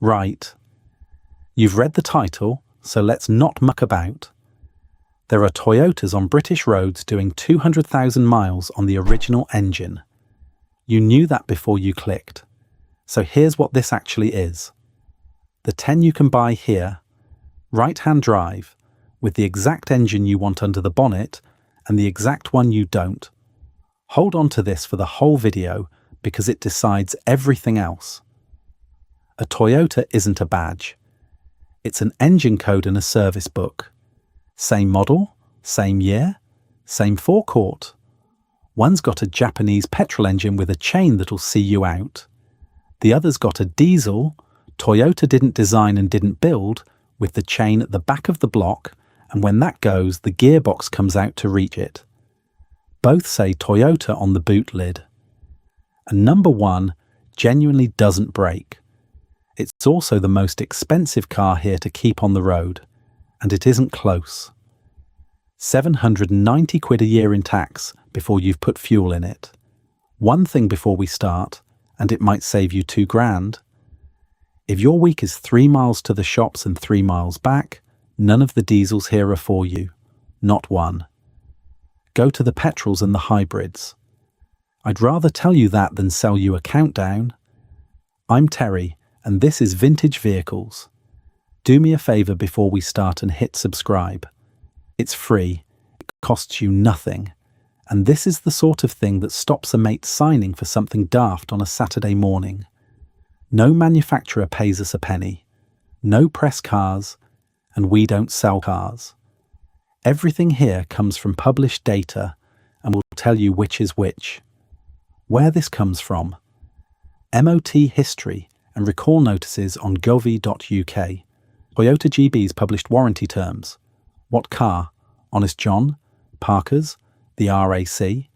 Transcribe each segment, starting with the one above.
Right. You've read the title, so let's not muck about. There are Toyotas on British roads doing 200,000 miles on the original engine. You knew that before you clicked. So here's what this actually is. The 10 you can buy here, right-hand drive, with the exact engine you want under the bonnet and the exact one you don't. Hold on to this for the whole video because it decides everything else. A Toyota isn't a badge. It's an engine code and a service book. Same model, same year, same forecourt. One's got a Japanese petrol engine with a chain that'll see you out. The other's got a diesel, Toyota didn't design and didn't build, with the chain at the back of the block, and when that goes, the gearbox comes out to reach it. Both say Toyota on the boot lid. And number one genuinely doesn't break. It's also the most expensive car here to keep on the road, and it isn't close. 790 quid a year in tax before you've put fuel in it. One thing before we start, and it might save you £2,000. If your week is 3 miles to the shops and 3 miles back, none of the diesels here are for you. Not one. Go to the petrols and the hybrids. I'd rather tell you that than sell you a countdown. I'm Terry, and this is Vintage Vehicles. Do me a favour before we start and hit subscribe. It's free, it costs you nothing, and this is the sort of thing that stops a mate signing for something daft on a Saturday morning. No manufacturer pays us a penny, no press cars, and we don't sell cars. Everything here comes from published data, and we'll tell you which is which. Where this comes from. MOT history and recall notices on gov.uk. Toyota GB's published warranty terms. What car? Honest John? Parker's? The RAC?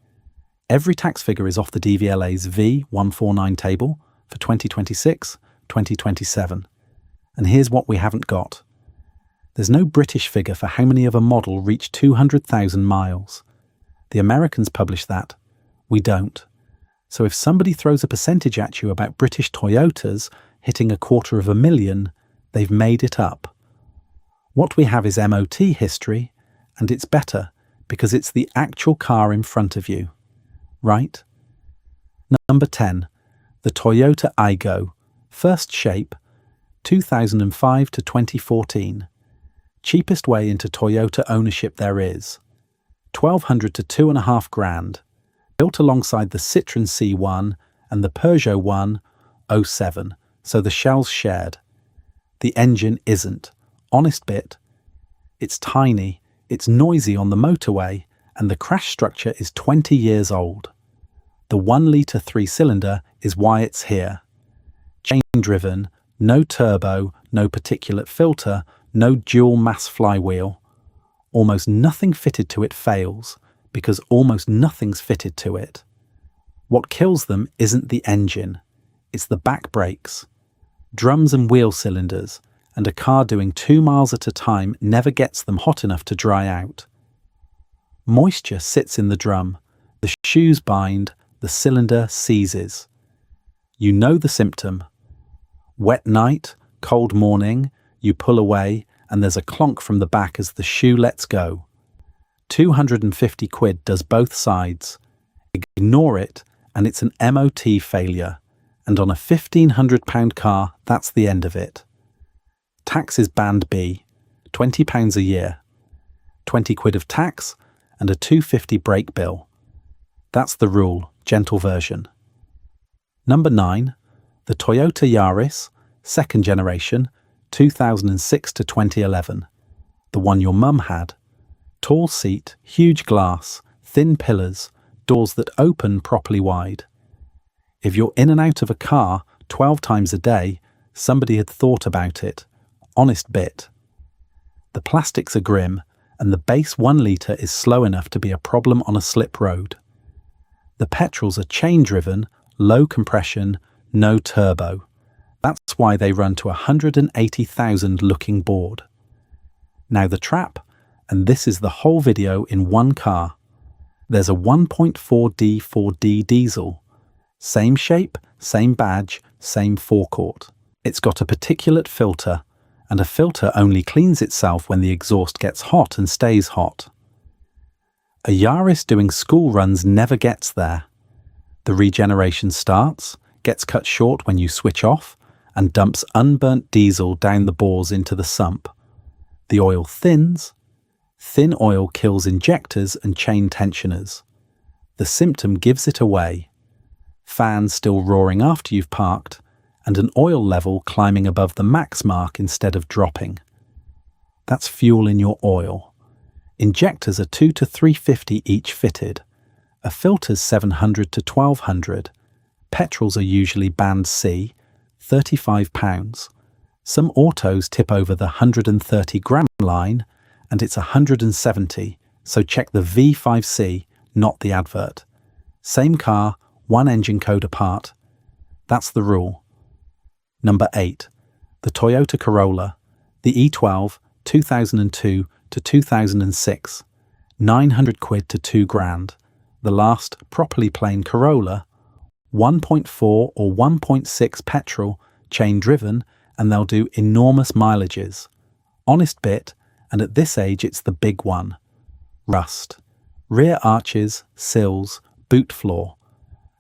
Every tax figure is off the DVLA's V149 table for 2026, 2027. And here's what we haven't got. There's no British figure for how many of a model reach 200,000 miles. The Americans publish that. We don't. So if somebody throws a percentage at you about British Toyotas hitting 250,000, they've made it up. What we have is MOT history, and it's better because it's the actual car in front of you. Right? Number 10. The Toyota Aygo. First shape, 2005 to 2014. Cheapest way into Toyota ownership there is. 1,200 to £2,500. Built alongside the Citroën C1 and the Peugeot 107, so the shell's shared. The engine isn't. Honest bit. It's tiny, it's noisy on the motorway, and the crash structure is 20 years old. The 1-litre 3-cylinder is why it's here. Chain-driven, no turbo, no particulate filter, no dual mass flywheel. Almost nothing fitted to it fails, because almost nothing's fitted to it. What kills them isn't the engine, it's the back brakes. Drums and wheel cylinders, and a car doing 2 miles at a time never gets them hot enough to dry out. Moisture sits in the drum, the shoes bind, the cylinder seizes. You know the symptom. Wet night, cold morning, you pull away, and there's a clonk from the back as the shoe lets go. 250 quid does both sides. Ignore it, and it's an MOT failure. And on a £1,500 car, that's the end of it. Tax is band B, £20 a year. 20 quid of tax and a £250 brake bill. That's the rule, gentle version. Number 9. The Toyota Yaris, second generation, 2006 to 2011. The one your mum had. Tall seat, huge glass, thin pillars, doors that open properly wide. If you're in and out of a car 12 times a day, somebody had thought about it. Honest bit. The plastics are grim, and the base 1 litre is slow enough to be a problem on a slip road. The petrols are chain-driven, low compression, no turbo. That's why they run to 180,000 looking bored. Now the trap, and this is the whole video in one car. There's a 1.4D 4D diesel. Same shape, same badge, same forecourt. It's got a particulate filter, and a filter only cleans itself when the exhaust gets hot and stays hot. A Yaris doing school runs never gets there. The regeneration starts, gets cut short when you switch off, and dumps unburnt diesel down the bores into the sump. The oil thins. Thin oil kills injectors and chain tensioners. The symptom gives it away. Fans still roaring after you've parked, and an oil level climbing above the max mark instead of dropping. That's fuel in your oil. Injectors are 2 to 350 each fitted. A filter's 700 to 1200. Petrols are usually band C, £35. Some autos tip over the 130 gram line, and it's 170, so check the V5C, not the advert. Same car, one engine code apart. That's the rule. Number 8. The Toyota Corolla, the E12, 2002 to 2006, 900 quid to 2 grand. The last properly plain Corolla, 1.4 or 1.6 petrol, chain driven, and they'll do enormous mileages. Honest bit, and at this age it's the big one. Rust. Rear arches, sills, boot floor.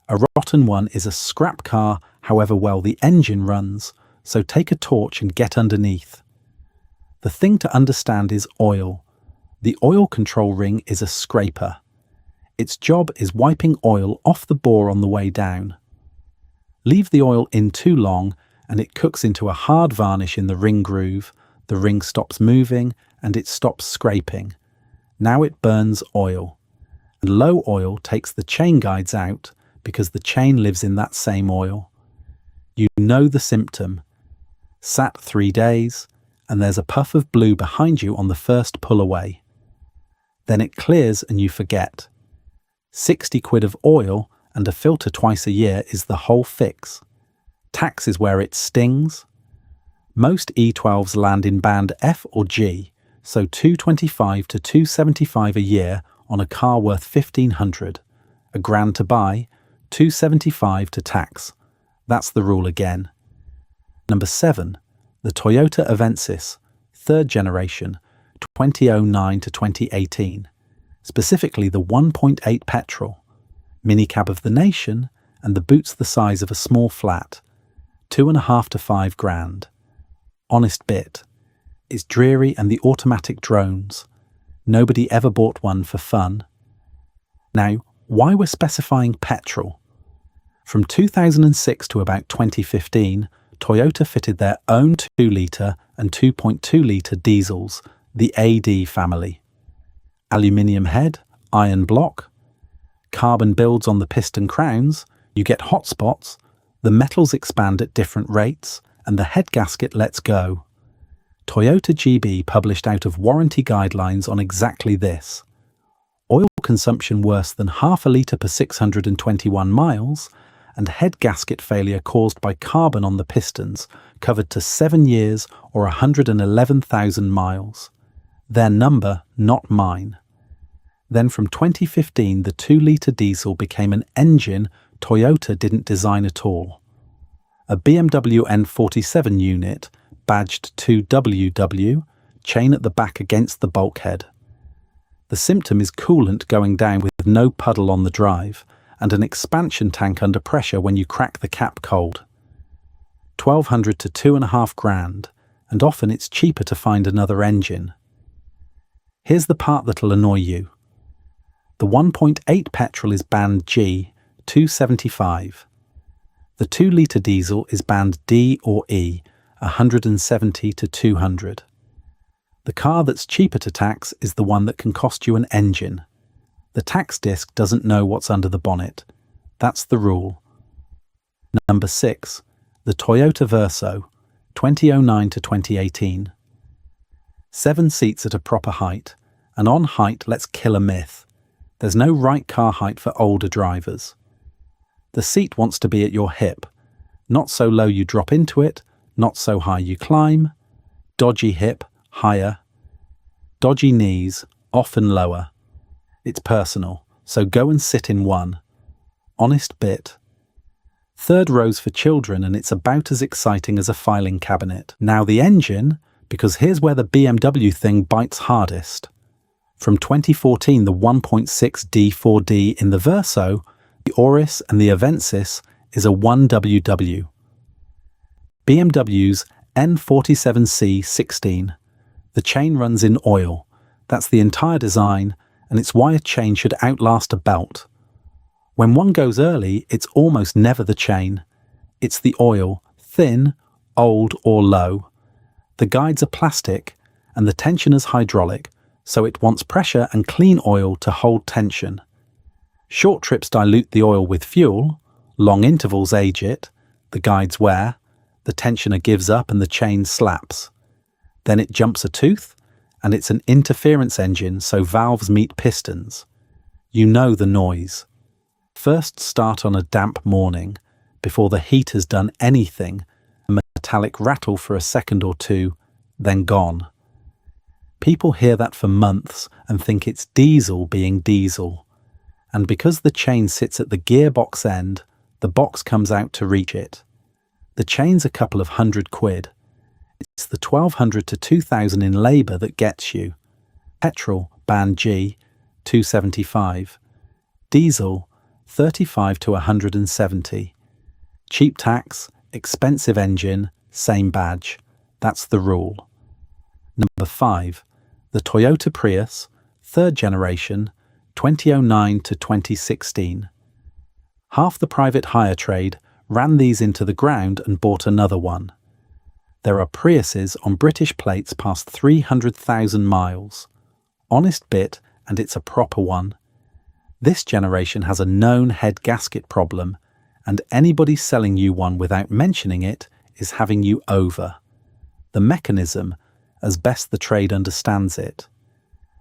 A rotten one is a scrap car however well the engine runs, so take a torch and get underneath. The thing to understand is oil. The oil control ring is a scraper. Its job is wiping oil off the bore on the way down. Leave the oil in too long and it cooks into a hard varnish in the ring groove, the ring stops moving and it stops scraping. Now it burns oil. And low oil takes the chain guides out because the chain lives in that same oil. You know the symptom. Sat 3 days and there's a puff of blue behind you on the first pull away. Then it clears and you forget. 60 quid of oil and a filter twice a year is the whole fix. Tax is where it stings. Most E12s land in band F or G, so 225 to 275 a year on a car worth 1,500. A grand to buy, 275 to tax. That's the rule again. Number 7. The Toyota Avensis, 3rd generation, 2009 to 2018. Specifically the 1.8 petrol. Minicab of the nation, and the boot's the size of a small flat. 2.5 to 5 grand. Honest bit. It's dreary and the automatic drones. Nobody ever bought one for fun. Now, why we're specifying petrol? From 2006 to about 2015, Toyota fitted their own 2-litre and 2.2-litre diesels, the AD family. Aluminium head, iron block, carbon builds on the piston crowns, you get hot spots, the metals expand at different rates, and the head gasket lets go. Toyota GB published out of warranty guidelines on exactly this. Oil consumption worse than half a litre per 621 miles, and head gasket failure caused by carbon on the pistons, covered to 7 years or 111,000 miles. Their number, not mine. Then from 2015, the 2-litre diesel became an engine Toyota didn't design at all. A BMW N47 unit, badged 2WW, chain at the back against the bulkhead. The symptom is coolant going down with no puddle on the drive, and an expansion tank under pressure when you crack the cap cold. 1,200 to 2.5 grand, and often it's cheaper to find another engine. Here's the part that'll annoy you. The 1.8 petrol is band G, 275. The 2-litre diesel is band D or E, 170 to 200. The car that's cheaper to tax is the one that can cost you an engine. The tax disc doesn't know what's under the bonnet. That's the rule. Number 6. The Toyota Verso, 2009 to 2018. 7 seats at a proper height, and on height let's kill a myth. There's no right car height for older drivers. The seat wants to be at your hip. Not so low you drop into it, not so high you climb. Dodgy hip, higher. Dodgy knees, often lower. It's personal, so go and sit in one. Honest bit. Third row's for children, and it's about as exciting as a filing cabinet. Now the engine, because here's where the BMW thing bites hardest. From 2014, the 1.6D 4D in the Verso, the Auris and the Avensis is a 1WW. BMW's N47C16. The chain runs in oil. That's the entire design, and its wire chain should outlast a belt. When one goes early, it's almost never the chain. It's the oil, thin, old or low. The guides are plastic, and the tensioner's hydraulic, so it wants pressure and clean oil to hold tension. Short trips dilute the oil with fuel, long intervals age it, the guides wear, the tensioner gives up and the chain slaps. Then it jumps a tooth, and it's an interference engine, so valves meet pistons. You know the noise. First start on a damp morning, before the heat has done anything, a metallic rattle for a second or two, then gone. People hear that for months and think it's diesel being diesel. And because the chain sits at the gearbox end, the box comes out to reach it. The chain's a couple of £100. It's the 1,200 to 2,000 in labour that gets you. Petrol, band G, 275. Diesel, 35 to 170. Cheap tax, expensive engine, same badge. That's the rule. Number 5. The Toyota Prius, third generation, 2009 to 2016. Half the private hire trade ran these into the ground and bought another one. There are Priuses on British plates past 300,000 miles. Honest bit, and it's a proper one. This generation has a known head gasket problem, and anybody selling you one without mentioning it is having you over. The mechanism, as best the trade understands it.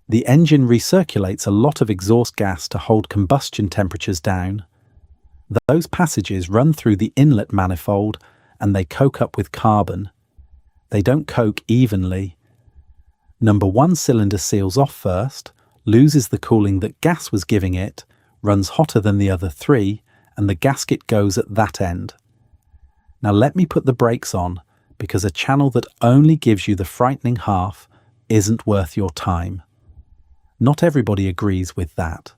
The engine recirculates a lot of exhaust gas to hold combustion temperatures down. Those passages run through the inlet manifold and they coke up with carbon. They don't coke evenly. Number 1 cylinder seals off first, loses the cooling that gas was giving it, runs hotter than the other 3, and the gasket goes at that end. Now let me put the brakes on, because a channel that only gives you the frightening half isn't worth your time. Not everybody agrees with that.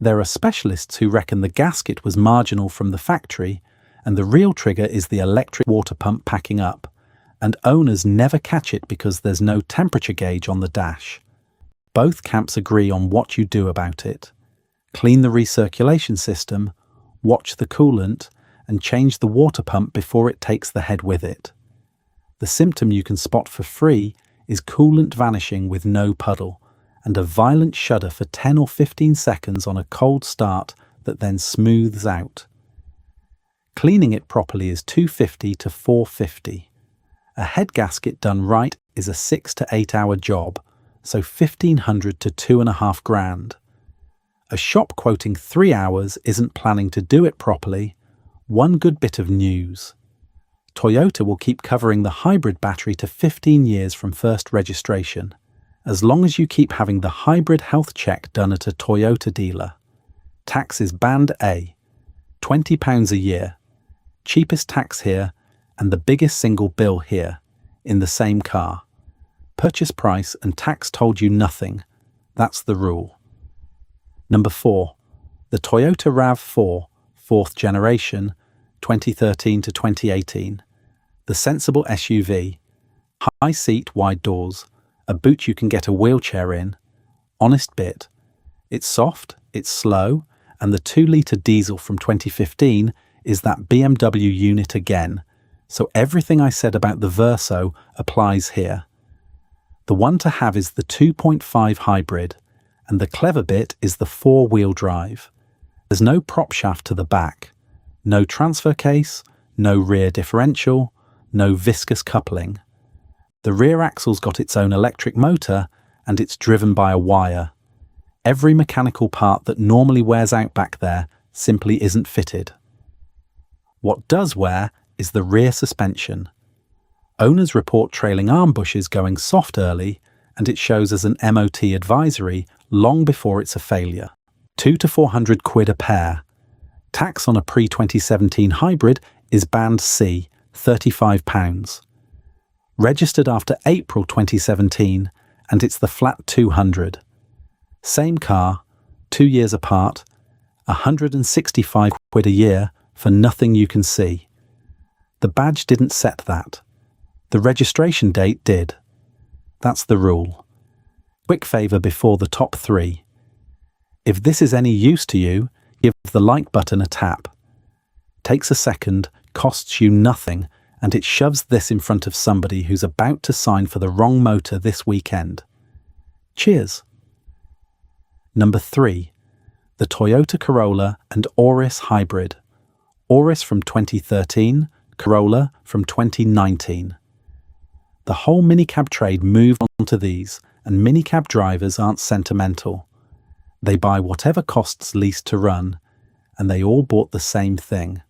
There are specialists who reckon the gasket was marginal from the factory, and the real trigger is the electric water pump packing up, and owners never catch it because there's no temperature gauge on the dash. Both camps agree on what you do about it. Clean the recirculation system, watch the coolant, and change the water pump before it takes the head with it. The symptom you can spot for free is coolant vanishing with no puddle, and a violent shudder for 10 or 15 seconds on a cold start that then smooths out. Cleaning it properly is $250 to $450. A head gasket done right is a 6 to 8 hour job, so $1,500 to $2,500. A shop quoting 3 hours isn't planning to do it properly. One good bit of news. Toyota will keep covering the hybrid battery to 15 years from first registration, as long as you keep having the hybrid health check done at a Toyota dealer. Tax is band A, £20 a year. Cheapest tax here, and the biggest single bill here, in the same car. Purchase price and tax told you nothing. That's the rule. Number 4. The Toyota RAV4, 4th generation, 2013 to 2018. The sensible SUV. High seat, wide doors. A boot you can get a wheelchair in. Honest bit. It's soft, it's slow, and the 2-litre diesel from 2015 is that BMW unit again. So everything I said about the Verso applies here. The one to have is the 2.5 hybrid, and the clever bit is the 4-wheel drive. There's no prop shaft to the back, no transfer case, no rear differential, no viscous coupling. The rear axle's got its own electric motor, and it's driven by a wire. Every mechanical part that normally wears out back there simply isn't fitted. What does wear is the rear suspension. Owners report trailing arm bushes going soft early, and it shows as an MOT advisory long before it's a failure. £200 to £400 a pair. Tax on a pre-2017 hybrid is band C, £35. Registered after April 2017, and it's the flat 200. Same car, 2 years apart, £165 a year for nothing you can see. The badge didn't set that. The registration date did. That's the rule. Quick favour before the top 3. If this is any use to you, give the like button a tap. Takes a second, costs you nothing, and it shoves this in front of somebody who's about to sign for the wrong motor this weekend. Cheers. Number 3. The Toyota Corolla and Auris hybrid. Auris from 2013, Corolla from 2019. The whole minicab trade moved on to these, and minicab drivers aren't sentimental. They buy whatever costs least to run, and they all bought the same thing.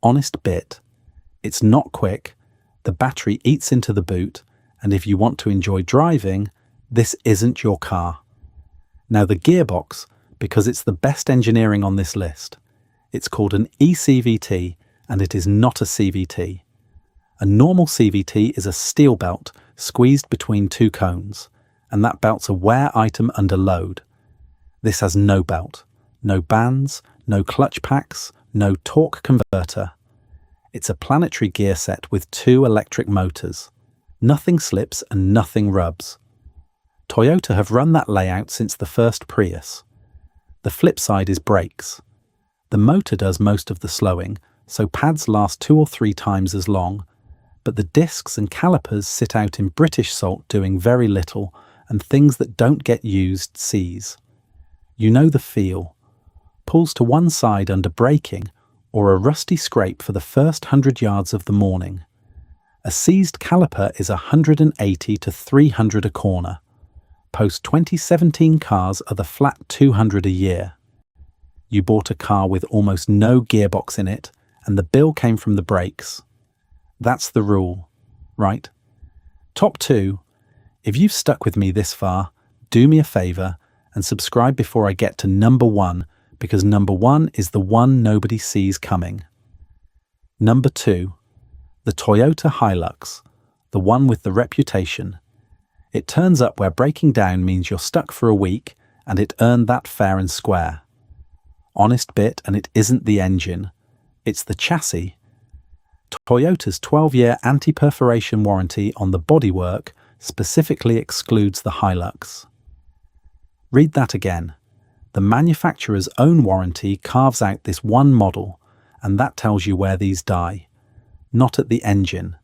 Honest bit. It's not quick, the battery eats into the boot, and if you want to enjoy driving, this isn't your car. Now the gearbox, because it's the best engineering on this list. It's called an eCVT, and it is not a CVT. A normal CVT is a steel belt squeezed between 2 cones, and that belt's a wear item under load. This has no belt, no bands, no clutch packs, no torque converter. It's a planetary gear set with 2 electric motors. Nothing slips and nothing rubs. Toyota have run that layout since the first Prius. The flip side is brakes. The motor does most of the slowing, so pads last 2 or 3 times as long, but the discs and calipers sit out in British salt doing very little, and things that don't get used seize. You know the feel. Pulls to one side under braking, or a rusty scrape for the first 100 yards of the morning. A seized caliper is 180 to 300 a corner. Post-2017 cars are the flat 200 a year. You bought a car with almost no gearbox in it, and the bill came from the brakes. That's the rule, right? Top 2. If you've stuck with me this far, do me a favour and subscribe before I get to number 1, because number 1 is the one nobody sees coming. Number 2. The Toyota Hilux, the one with the reputation. It turns up where breaking down means you're stuck for a week, and it earned that fair and square. Honest bit, and it isn't the engine, it's the chassis. Toyota's 12-year anti-perforation warranty on the bodywork specifically excludes the Hilux. Read that again. The manufacturer's own warranty carves out this one model, and that tells you where these die. Not at the engine.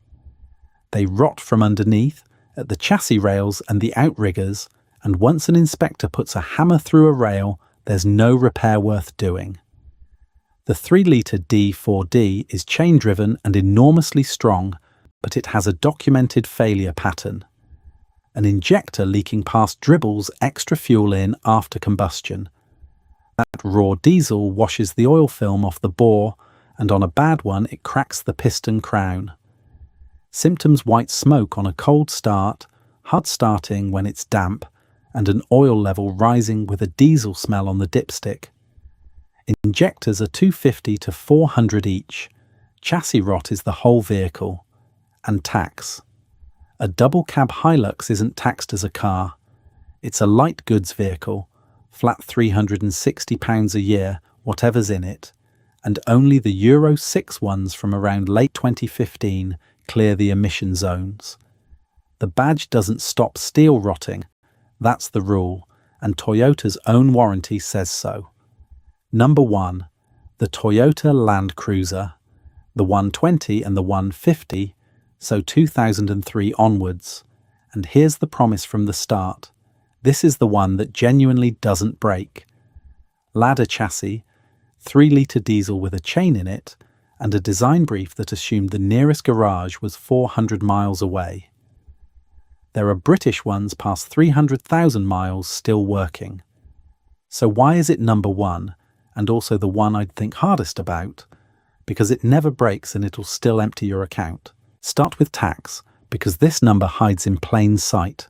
They rot from underneath, at the chassis rails and the outriggers, and once an inspector puts a hammer through a rail, there's no repair worth doing. The 3-litre D4D is chain-driven and enormously strong, but it has a documented failure pattern. An injector leaking past dribbles extra fuel in after combustion. That raw diesel washes the oil film off the bore, and on a bad one it cracks the piston crown. Symptoms: white smoke on a cold start, hard starting when it's damp, and an oil level rising with a diesel smell on the dipstick. Injectors are 250 to 400 each. Chassis rot is the whole vehicle. And tax. A double cab Hilux isn't taxed as a car. It's a light goods vehicle, flat £360 a year, whatever's in it, and only the Euro 6 ones from around late 2015 clear the emission zones. The badge doesn't stop steel rotting. That's the rule, and Toyota's own warranty says so. Number 1. The Toyota Land Cruiser. The 120 and the 150, so 2003 onwards. And here's the promise from the start. This is the one that genuinely doesn't break. Ladder chassis, 3-litre diesel with a chain in it, and a design brief that assumed the nearest garage was 400 miles away. There are British ones past 300,000 miles still working. So why is it number 1, and also the one I'd think hardest about? Because it never breaks and it'll still empty your account. Start with tax, because this number hides in plain sight.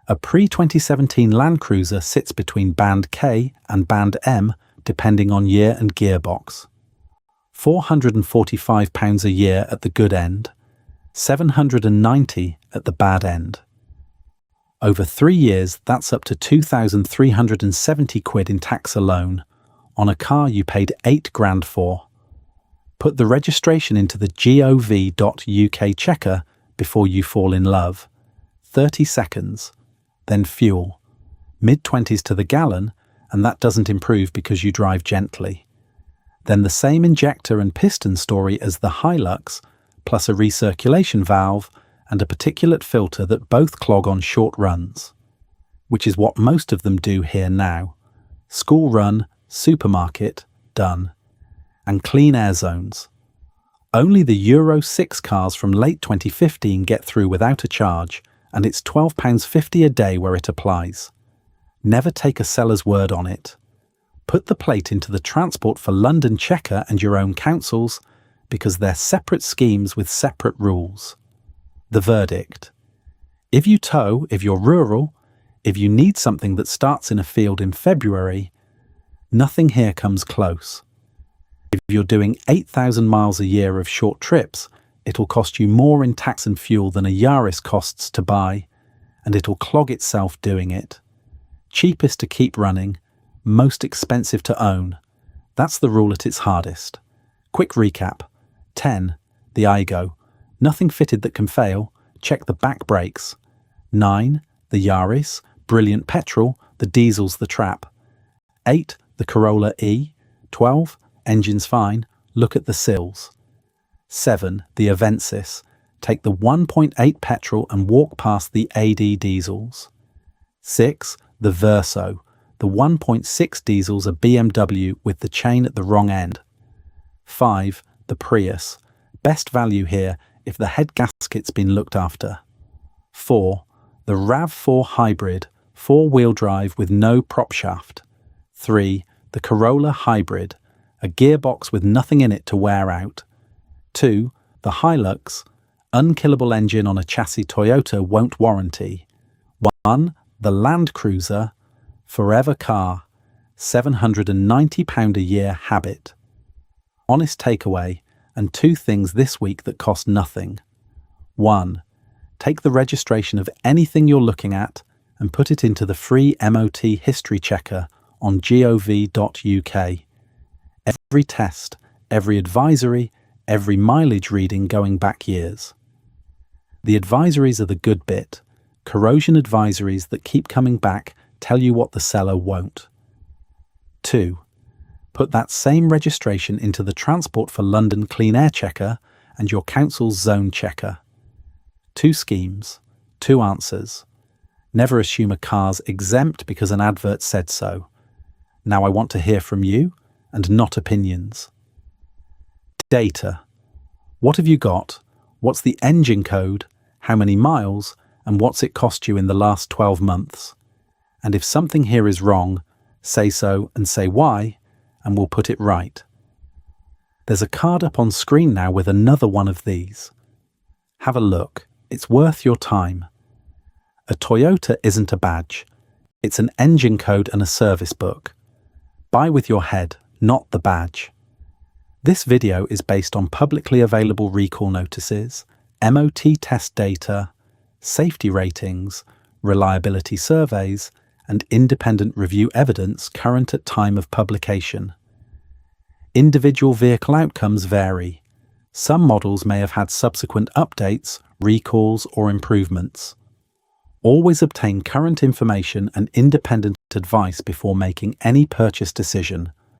A pre-2017 Land Cruiser sits between Band K and Band M, depending on year and gearbox. £445 a year at the good end, £790 at the bad end. Over 3 years, that's up to £2,370 in tax alone, on a car you paid £8 grand for. Put the registration into the gov.uk checker before you fall in love. 30 seconds, then fuel. Mid-20s to the gallon, and that doesn't improve because you drive gently. Then the same injector and piston story as the Hilux, plus a recirculation valve and a particulate filter that both clog on short runs, which is what most of them do here now. School run, supermarket, done. And clean air zones. Only the Euro 6 cars from late 2015 get through without a charge, and it's £12.50 a day where it applies. Never take a seller's word on it. Put the plate into the Transport for London checker and your own council's, because they're separate schemes with separate rules. The verdict. If you tow, if you're rural, if you need something that starts in a field in February, nothing here comes close. If you're doing 8,000 miles a year of short trips, it'll cost you more in tax and fuel than a Yaris costs to buy, and it'll clog itself doing it. Cheapest to keep running, most expensive to own. That's the rule at its hardest. Quick recap. 10. The Aygo. Nothing fitted that can fail. Check the back brakes. 9. The Yaris. Brilliant petrol. The diesel's the trap. 8. The Corolla E. 12. Engine's fine. Look at the sills. 7. The Avensis. Take the 1.8 petrol and walk past the AD diesels. 6. The Verso. The 1.6 diesel's a BMW with the chain at the wrong end. 5. The Prius. Best value here if the head gasket's been looked after. 4. The RAV4 Hybrid, 4-wheel drive with no prop shaft. 3. The Corolla Hybrid, a gearbox with nothing in it to wear out. 2. The Hilux, unkillable engine on a chassis Toyota won't warranty. 1. The Land Cruiser, forever car, £790 a year habit. Honest takeaway, and 2 things this week that cost nothing. 1. Take the registration of anything you're looking at and put it into the free MOT history checker on gov.uk. Every test, every advisory, every mileage reading going back years. The advisories are the good bit. Corrosion advisories that keep coming back tell you what the seller won't. 2. Put that same registration into the Transport for London Clean Air Checker and your council's zone checker. 2 schemes, 2 answers. Never assume a car's exempt because an advert said so. Now I want to hear from you and not opinions. Data. What have you got? What's the engine code? How many miles? And what's it cost you in the last 12 months? And if something here is wrong, say so and say why, and we'll put it right. There's a card up on screen now with another one of these. Have a look. It's worth your time. A Toyota isn't a badge. It's an engine code and a service book. Buy with your head, not the badge. This video is based on publicly available recall notices, MOT test data, safety ratings, reliability surveys, and independent review evidence current at time of publication. Individual vehicle outcomes vary. Some models may have had subsequent updates, recalls, or improvements. Always obtain current information and independent advice before making any purchase decision.